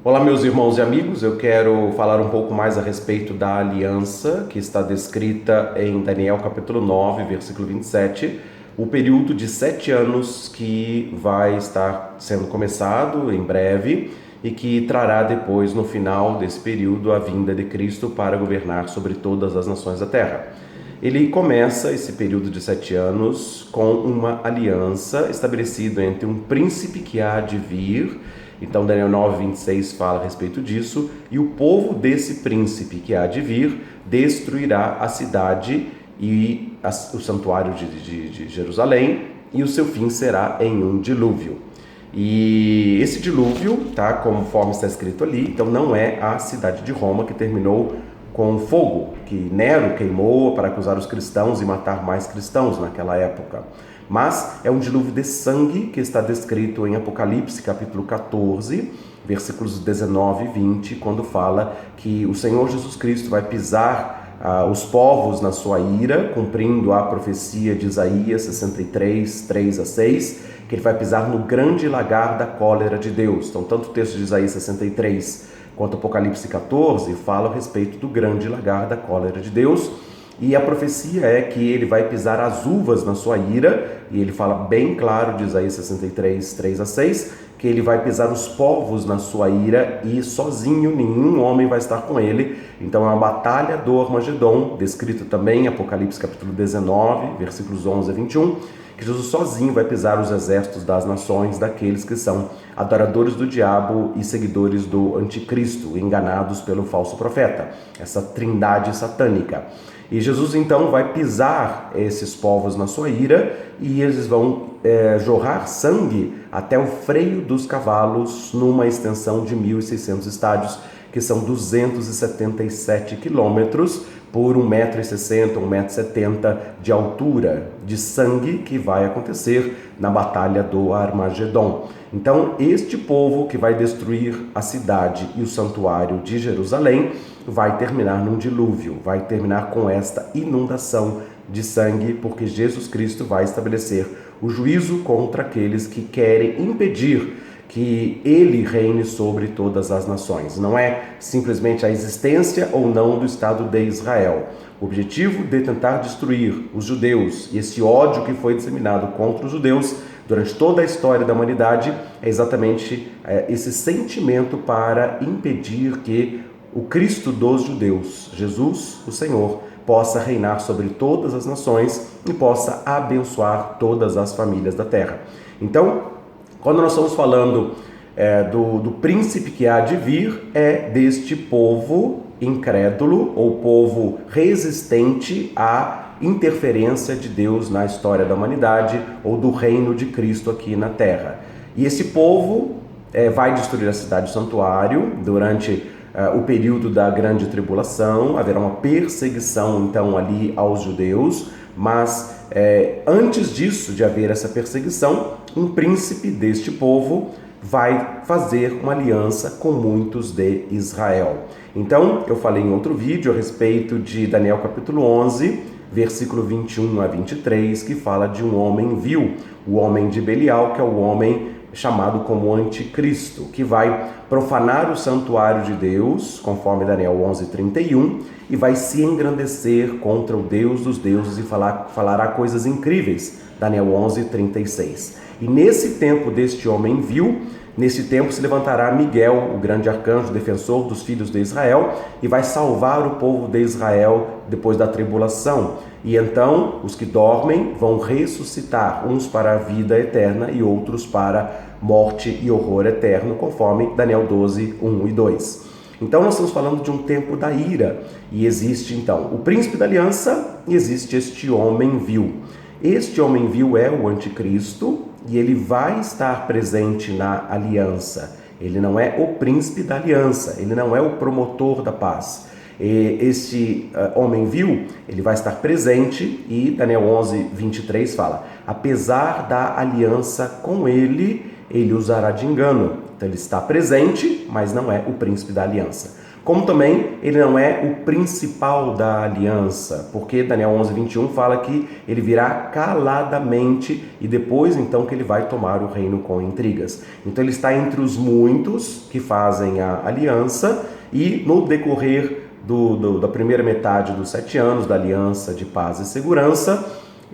Olá, meus irmãos e amigos, eu quero falar um pouco mais a respeito da aliança que está descrita em Daniel capítulo 9, versículo 27, o período de 7 anos que vai estar sendo começado em breve e que trará depois, no final desse período, a vinda de Cristo para governar sobre todas as nações da terra. Ele começa esse período de 7 anos com uma aliança estabelecida entre um príncipe que há de vir. Então Daniel 9:26 fala a respeito disso, e o povo desse príncipe que há de vir destruirá a cidade e o santuário de Jerusalém, e o seu fim será em um dilúvio. E esse dilúvio, tá, conforme está escrito ali, então não é a cidade de Roma que terminou com fogo, que Nero queimou para acusar os cristãos e matar mais cristãos naquela época. Mas é um dilúvio de sangue que está descrito em Apocalipse capítulo 14, versículos 19 e 20, quando fala que o Senhor Jesus Cristo vai pisar os povos na sua ira, cumprindo a profecia de Isaías 63, 3 a 6, que ele vai pisar no grande lagar da cólera de Deus. Então, tanto o texto de Isaías 63 quanto Apocalipse 14 fala a respeito do grande lagar da cólera de Deus. E a profecia é que ele vai pisar as uvas na sua ira, e ele fala bem claro de Isaías 63, 3 a 6, que ele vai pisar os povos na sua ira e sozinho nenhum homem vai estar com ele. Então é uma batalha do Armagedon, descrito também em Apocalipse capítulo 19, versículos 11 a 21, que Jesus sozinho vai pisar os exércitos das nações, daqueles que são adoradores do diabo e seguidores do anticristo, enganados pelo falso profeta, essa trindade satânica. E Jesus então vai pisar esses povos na sua ira, e eles vão jorrar sangue até o freio dos cavalos numa extensão de 1.600 estádios, que são 277 quilômetros por 1,60 m, 1,70 m de altura, de sangue que vai acontecer na batalha do Armagedon. Então, este povo que vai destruir a cidade e o santuário de Jerusalém vai terminar num dilúvio, vai terminar com esta inundação de sangue, porque Jesus Cristo vai estabelecer o juízo contra aqueles que querem impedir que ele reine sobre todas as nações. Não é simplesmente a existência ou não do Estado de Israel. O objetivo de tentar destruir os judeus e esse ódio que foi disseminado contra os judeus durante toda a história da humanidade é exatamente esse sentimento para impedir que o Cristo dos judeus, Jesus, o Senhor, possa reinar sobre todas as nações e possa abençoar todas as famílias da terra. Então, quando nós estamos falando do príncipe que há de vir, é deste povo incrédulo ou povo resistente à interferência de Deus na história da humanidade ou do reino de Cristo aqui na terra. E esse povo vai destruir a cidade do santuário durante o período da grande tribulação. Haverá uma perseguição então ali aos judeus, mas antes disso, de haver essa perseguição, um príncipe deste povo vai fazer uma aliança com muitos de Israel. Então, eu falei em outro vídeo a respeito de Daniel capítulo 11, versículo 21 a 23, que fala de um homem vil, o homem de Belial, que é o homem chamado como anticristo, que vai profanar o santuário de Deus, conforme Daniel 11:31, e vai se engrandecer contra o Deus dos deuses e falará coisas incríveis, Daniel 11:36. E nesse tempo deste homem vil, nesse tempo se levantará Miguel, o grande arcanjo defensor dos filhos de Israel, e vai salvar o povo de Israel depois da tribulação. E então os que dormem vão ressuscitar, uns para a vida eterna e outros para morte e horror eterno, conforme Daniel 12, 1 e 2. Então nós estamos falando de um tempo da ira, e existe então o príncipe da aliança e existe este homem vil. Este homem vil é o anticristo, e ele vai estar presente na aliança. Ele não é o príncipe da aliança, ele não é o promotor da paz. Este homem vil, ele vai estar presente, e Daniel 11:23 fala: apesar da aliança com ele, ele usará de engano. Então ele está presente, mas não é o príncipe da aliança. Como também ele não é o principal da aliança, porque Daniel 11:21 fala que ele virá caladamente e depois então que ele vai tomar o reino com intrigas. Então ele está entre os muitos que fazem a aliança e no decorrer da primeira metade dos 7 anos da aliança de paz e segurança,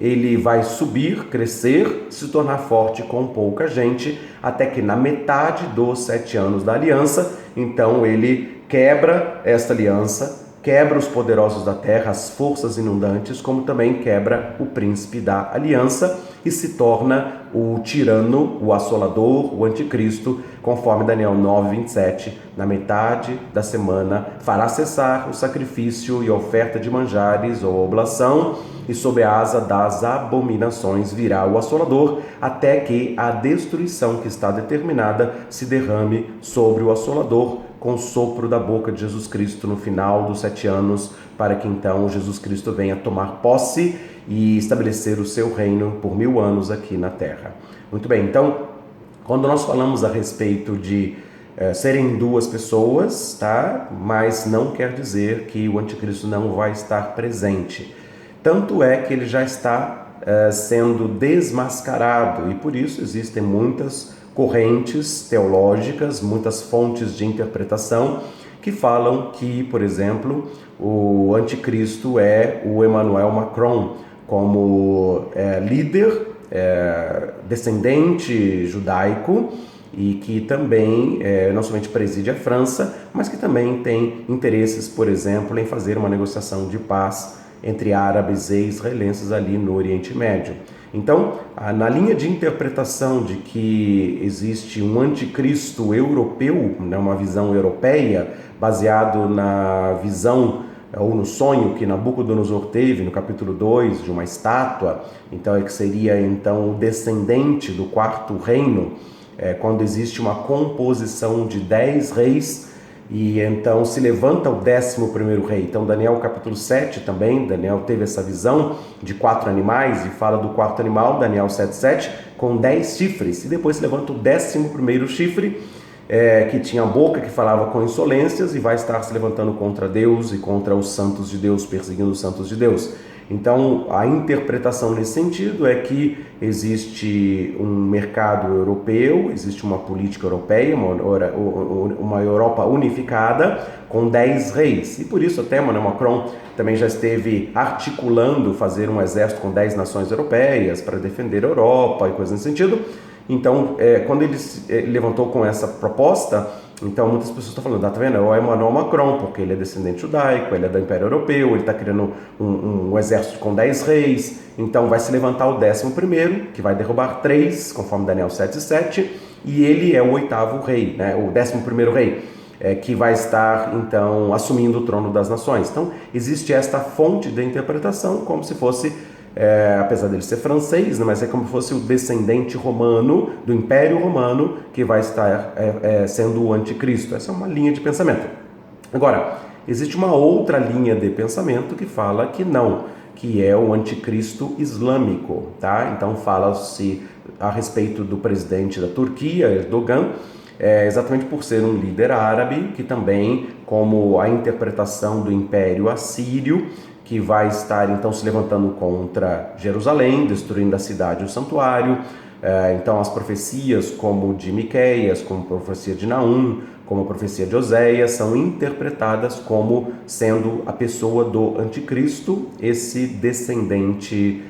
ele vai subir, crescer, se tornar forte com pouca gente, até que na metade dos 7 anos da aliança, então ele quebra esta aliança, quebra os poderosos da terra, as forças inundantes, como também quebra o príncipe da aliança e se torna o tirano, o assolador, o anticristo, conforme Daniel 9:27, na metade da semana fará cessar o sacrifício e oferta de manjares ou oblação, e sob a asa das abominações virá o assolador, até que a destruição que está determinada se derrame sobre o assolador, com o sopro da boca de Jesus Cristo no final dos 7 anos, para que então Jesus Cristo venha tomar posse e estabelecer o seu reino por 1000 anos aqui na terra. Muito bem, então, quando nós falamos a respeito de serem 2 pessoas, tá? Mas não quer dizer que o anticristo não vai estar presente. Tanto é que ele já está sendo desmascarado e por isso existem muitas correntes teológicas, muitas fontes de interpretação que falam que, por exemplo, o anticristo é o Emmanuel Macron, como líder, descendente judaico, e que também não somente preside a França, mas que também tem interesses, por exemplo, em fazer uma negociação de paz entre árabes e israelenses ali no Oriente Médio. Então, na linha de interpretação de que existe um anticristo europeu, né, uma visão europeia, baseado na visão ou no sonho que Nabucodonosor teve no capítulo 2 de uma estátua, então que seria então o descendente do 4º reino, quando existe uma composição de 10 reis, e então se levanta o 11º rei. Então Daniel capítulo 7 também, Daniel teve essa visão de 4 animais e fala do 4º animal, Daniel 7:7, com 10 chifres, e depois se levanta o 11º chifre, que tinha a boca que falava com insolências e vai estar se levantando contra Deus e contra os santos de Deus, perseguindo os santos de Deus. Então, a interpretação nesse sentido é que existe um mercado europeu, existe uma política europeia, uma Europa unificada com 10 reis. E por isso até Emmanuel Macron também já esteve articulando fazer um exército com 10 nações europeias para defender a Europa e coisas nesse sentido. Então, quando ele levantou com essa proposta, então muitas pessoas estão falando, tá vendo? É o Emmanuel Macron, porque ele é descendente judaico, ele é do Império Europeu, ele está criando um exército com 10 reis, então vai se levantar o 11º, que vai derrubar 3, conforme Daniel 7:7, e ele é o 8º rei, né? O 11º rei, que vai estar então assumindo o trono das nações. Então existe esta fonte de interpretação como se fosse, apesar dele ser francês, né, mas é como se fosse o descendente romano, do Império Romano, que vai estar sendo o anticristo. Essa é uma linha de pensamento. Agora, existe uma outra linha de pensamento que fala que não, que é o anticristo islâmico, tá? Então fala-se a respeito do presidente da Turquia, Erdogan, exatamente por ser um líder árabe, que também, como a interpretação do Império Assírio, que vai estar então se levantando contra Jerusalém, destruindo a cidade e o santuário. Então as profecias como de Miqueias, como a profecia de Naum, como a profecia de Oséias, são interpretadas como sendo a pessoa do anticristo, esse descendente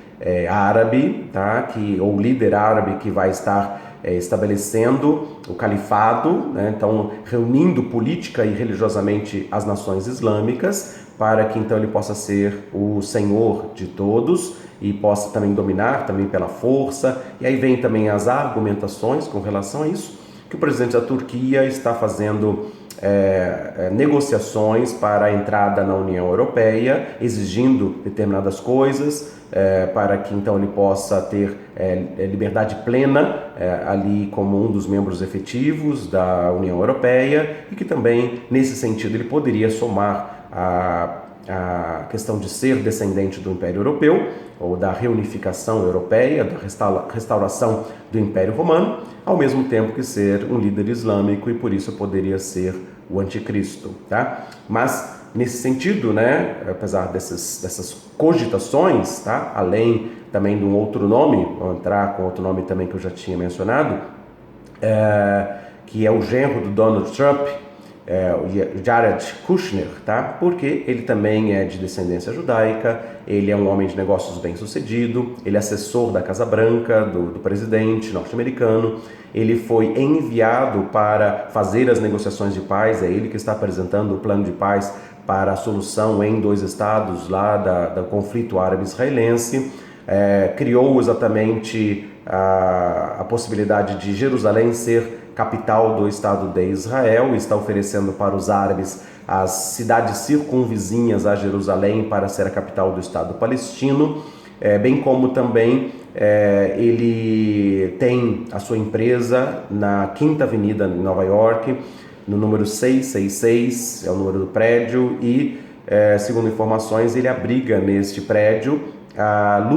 árabe, tá? Ou líder árabe que vai estar estabelecendo o califado, né? Então reunindo política e religiosamente as nações islâmicas, para que então ele possa ser o senhor de todos e possa também dominar também pela força. E aí vem também as argumentações com relação a isso, que o presidente da Turquia está fazendo negociações para a entrada na União Europeia, exigindo determinadas coisas, para que então ele possa ter liberdade plena ali como um dos membros efetivos da União Europeia, e que também nesse sentido ele poderia somar a questão de ser descendente do Império Europeu, ou da reunificação europeia, da restauração do Império Romano, ao mesmo tempo que ser um líder islâmico e por isso poderia ser o anticristo, tá? Mas nesse sentido, né, apesar dessas cogitações, tá? Além também de um outro nome, vou entrar com outro nome também que eu já tinha mencionado, que é o genro do Donald Trump, o Jared Kushner, tá? Porque ele também é de descendência judaica, ele é um homem de negócios bem-sucedido, ele é assessor da Casa Branca, do presidente norte-americano, ele foi enviado para fazer as negociações de paz, é ele que está apresentando o plano de paz para a solução em 2 estados lá do conflito árabe-israelense, criou exatamente a possibilidade de Jerusalém ser capital do Estado de Israel, e está oferecendo para os árabes as cidades circunvizinhas a Jerusalém para ser a capital do Estado palestino, bem como também ele tem a sua empresa na Quinta Avenida em Nova York, no número 666, é o número do prédio, e segundo informações ele abriga neste prédio a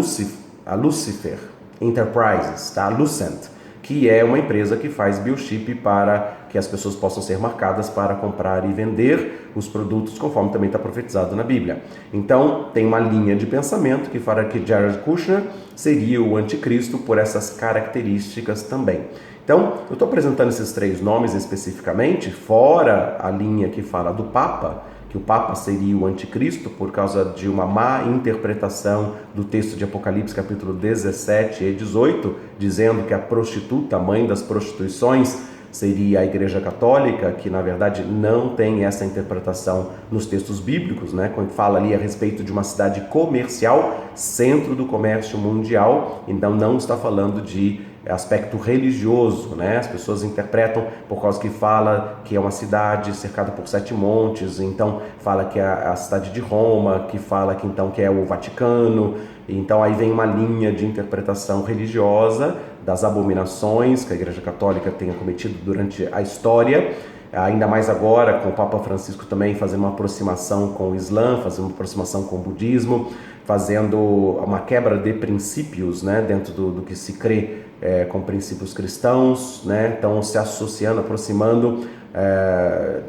Lucifer Enterprises, tá? Lucent, que é uma empresa que faz biochip para que as pessoas possam ser marcadas para comprar e vender os produtos, conforme também está profetizado na Bíblia. Então, tem uma linha de pensamento que fala que Jared Kushner seria o anticristo por essas características também. Então, eu estou apresentando esses 3 nomes especificamente, fora a linha que fala do Papa, que o Papa seria o anticristo por causa de uma má interpretação do texto de Apocalipse capítulo 17 e 18, dizendo que a prostituta, mãe das prostituições, seria a Igreja Católica, que na verdade não tem essa interpretação nos textos bíblicos, né? Quando fala ali a respeito de uma cidade comercial, centro do comércio mundial, então não está falando de aspecto religioso, né? As pessoas interpretam por causa que fala que é uma cidade cercada por 7 montes, então fala que é a cidade de Roma, que fala que então que é o Vaticano, então aí vem uma linha de interpretação religiosa das abominações que a Igreja Católica tenha cometido durante a história, ainda mais agora com o Papa Francisco também fazendo uma aproximação com o Islã, fazendo uma aproximação com o budismo, fazendo uma quebra de princípios, né, dentro do que se crê com princípios cristãos, né, então se associando, aproximando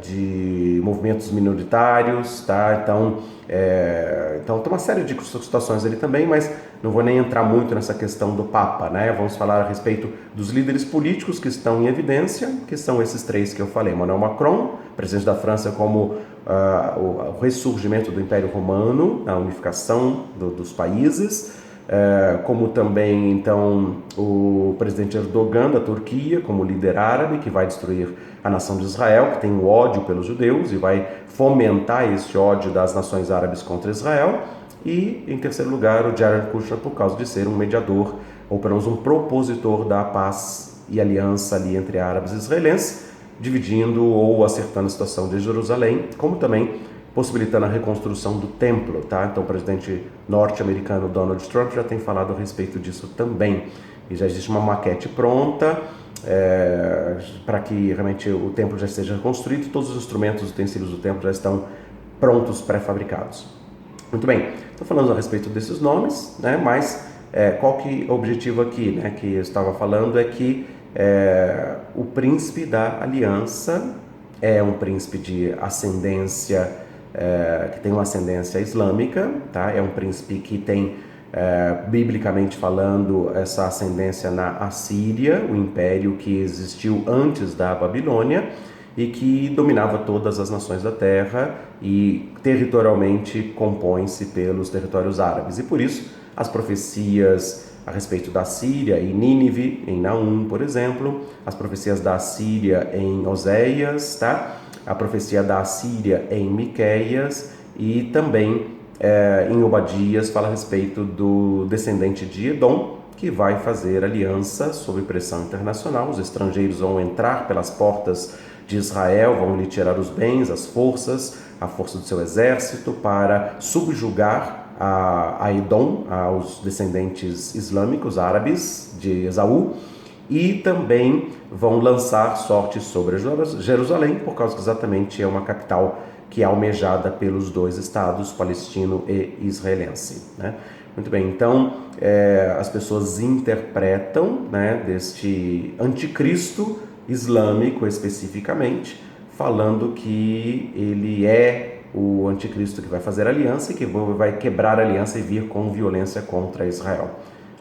de movimentos minoritários, tá? Então tem uma série de situações ali também, mas não vou nem entrar muito nessa questão do Papa, né? Vamos falar a respeito dos líderes políticos que estão em evidência, que são esses 3 que eu falei: Emmanuel Macron, presidente da França, como o ressurgimento do Império Romano, a unificação dos países, como também então o presidente Erdogan da Turquia, como líder árabe que vai destruir a nação de Israel, que tem um ódio pelos judeus e vai fomentar esse ódio das nações árabes contra Israel, e em terceiro lugar o Jared Kushner por causa de ser um mediador, ou pelo menos um propositor da paz e aliança ali entre árabes e israelenses, dividindo ou acertando a situação de Jerusalém, como também possibilitando a reconstrução do templo, tá? Então o presidente norte-americano Donald Trump já tem falado a respeito disso também, e já existe uma maquete pronta para que realmente o templo já esteja reconstruído, todos os instrumentos, os utensílios do templo já estão prontos, pré-fabricados. Muito bem, estou falando a respeito desses nomes, né? Mas qual que é o objetivo aqui, né, que eu estava falando é que o príncipe da aliança é um príncipe de ascendência, que tem uma ascendência islâmica, tá? É um príncipe que tem, biblicamente falando, essa ascendência na Assíria, o império que existiu antes da Babilônia e que dominava todas as nações da terra e territorialmente compõe-se pelos territórios árabes. E por isso as profecias a respeito da Síria em Nínive, em Naum, por exemplo, as profecias da Síria em Oséias, tá? A profecia da Assíria em Miqueias e também em Obadias fala a respeito do descendente de Edom, que vai fazer aliança sob pressão internacional. Os estrangeiros vão entrar pelas portas de Israel, vão lhe tirar os bens, as forças, a força do seu exército, para subjugar a Edom, aos descendentes islâmicos árabes de Esaú, e também vão lançar sorte sobre Jerusalém, por causa que exatamente é uma capital que é almejada pelos dois estados, palestino e israelense, né? Muito bem, então as pessoas interpretam, né, deste anticristo islâmico especificamente, falando que ele é o anticristo que vai fazer aliança e que vai quebrar a aliança e vir com violência contra Israel.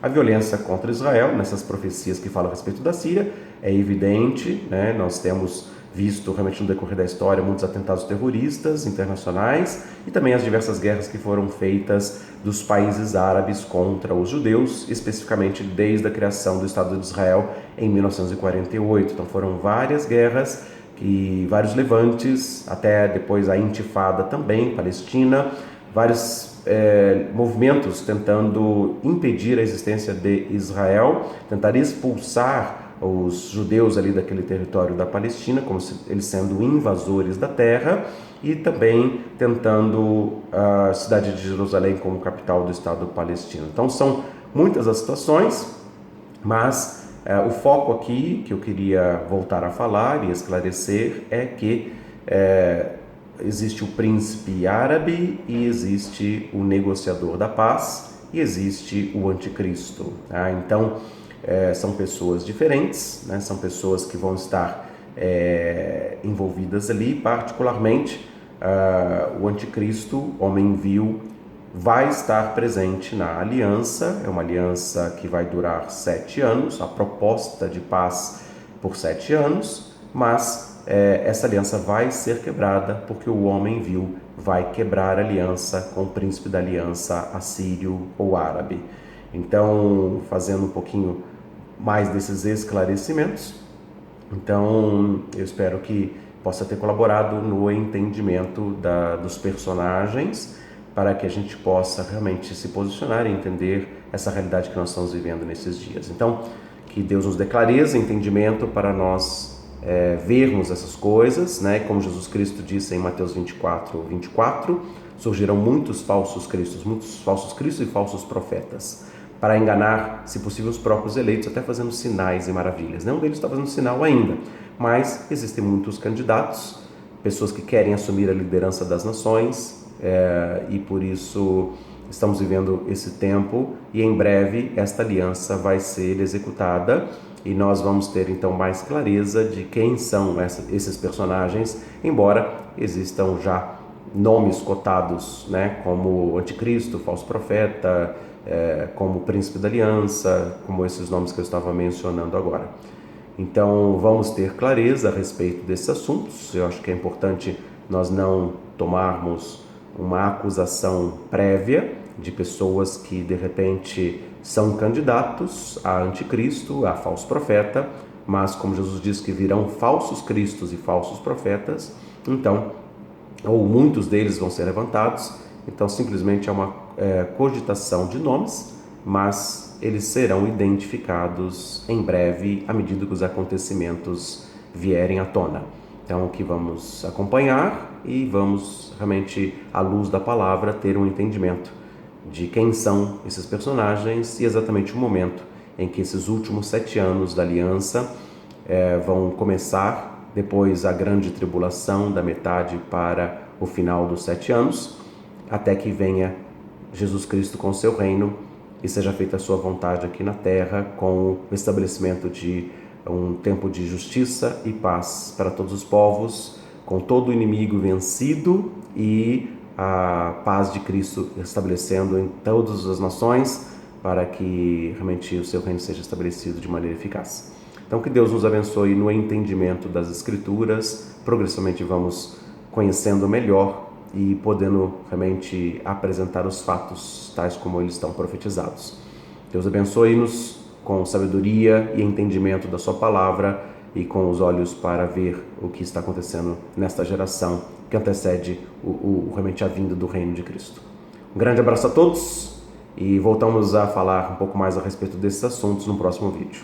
A violência contra Israel, nessas profecias que falam a respeito da Síria, é evidente, né? Nós temos visto realmente no decorrer da história muitos atentados terroristas internacionais e também as diversas guerras que foram feitas dos países árabes contra os judeus, especificamente desde a criação do Estado de Israel em 1948. Então foram várias guerras e vários levantes, até depois a Intifada também, Palestina, vários movimentos tentando impedir a existência de Israel, tentar expulsar os judeus ali daquele território da Palestina, como se eles sendo invasores da terra, e também tentando a cidade de Jerusalém como capital do Estado palestino. Então são muitas as situações, mas o foco aqui que eu queria voltar a falar e esclarecer é que existe o príncipe árabe e existe o negociador da paz e existe o anticristo. Tá? Então, são pessoas diferentes, né? São pessoas que vão estar envolvidas ali, particularmente o anticristo, homem vil, vai estar presente na aliança. É uma aliança que vai durar 7 anos, a proposta de paz por 7 anos, mas essa aliança vai ser quebrada porque o homem vil vai quebrar a aliança com o príncipe da aliança assírio ou árabe. Então, fazendo um pouquinho mais desses esclarecimentos, então eu espero que possa ter colaborado no entendimento dos personagens, para que a gente possa realmente se posicionar e entender essa realidade que nós estamos vivendo nesses dias. Então, que Deus nos dê clareza, entendimento para nós vermos essas coisas, né? Como Jesus Cristo disse em Mateus 24, surgirão muitos falsos cristos e falsos profetas, para enganar, se possível, os próprios eleitos, até fazendo sinais e maravilhas. Nenhum deles está fazendo sinal ainda, mas existem muitos candidatos, pessoas que querem assumir a liderança das nações, e por isso estamos vivendo esse tempo, e em breve esta aliança vai ser executada e nós vamos ter então mais clareza de quem são esses personagens, embora existam já nomes cotados, né, como anticristo, falso profeta, como príncipe da aliança, como esses nomes que eu estava mencionando agora. Então vamos ter clareza a respeito desses assuntos. Eu acho que é importante nós não tomarmos uma acusação prévia de pessoas que de repente são candidatos a anticristo, a falso profeta, mas como Jesus diz que virão falsos cristos e falsos profetas, então, ou muitos deles vão ser levantados, então simplesmente é uma cogitação de nomes, mas eles serão identificados em breve à medida que os acontecimentos vierem à tona. Então, que vamos acompanhar e vamos realmente, à luz da palavra, ter um entendimento de quem são esses personagens e exatamente o momento em que esses últimos 7 anos da aliança vão começar, depois a grande tribulação da metade para o final dos 7 anos, até que venha Jesus Cristo com o seu reino e seja feita a sua vontade aqui na terra, com o estabelecimento de um tempo de justiça e paz para todos os povos, com todo o inimigo vencido e a paz de Cristo estabelecendo em todas as nações, para que realmente o seu reino seja estabelecido de maneira eficaz. Então, que Deus nos abençoe no entendimento das Escrituras. Progressivamente vamos conhecendo melhor e podendo realmente apresentar os fatos tais como eles estão profetizados. Deus abençoe-nos com sabedoria e entendimento da sua palavra e com os olhos para ver o que está acontecendo nesta geração que antecede realmente a vinda do reino de Cristo. Um grande abraço a todos e voltamos a falar um pouco mais a respeito desses assuntos no próximo vídeo.